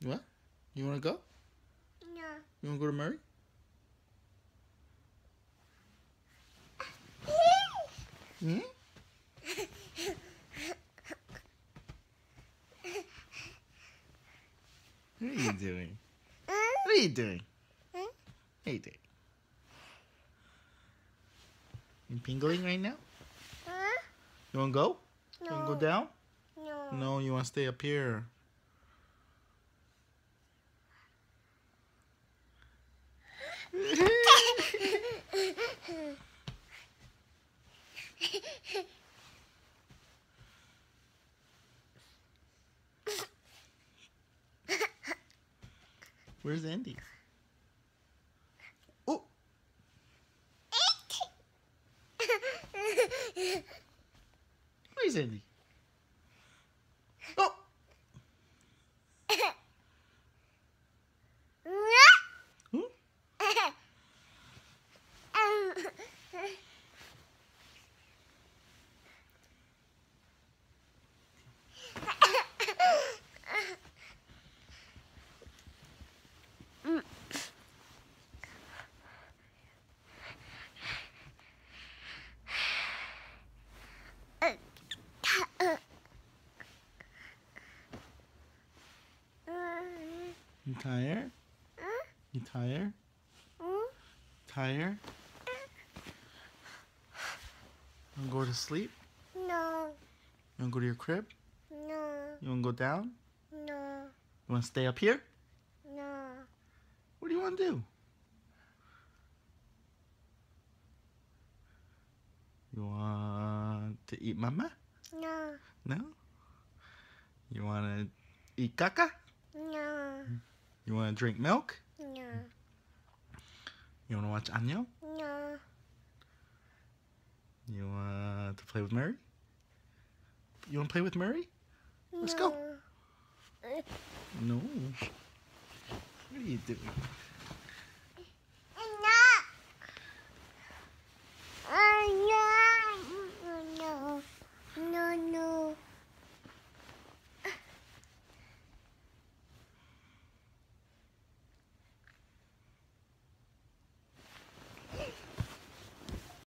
What? You want to go? No. You want to go to Murray? Hmm? What are you doing? What are you doing? What are you doing? You pingling right now? You want to go? You want to go down? No. No, you want to stay up here. Where's Andy? Oh! Where's Andy? Oh! Hmm? You tired? You tired? Tired? You wanna go to sleep? No. You wanna go to your crib? No. You wanna go down? No. You wanna stay up here? No. What do you wanna do? You want to eat mama? No. No? You wanna eat caca? No. You wanna drink milk? No. You wanna watch Anyo? No. You want to play with Murray? You wanna play with Murray? Let's go. No. What are you doing? No.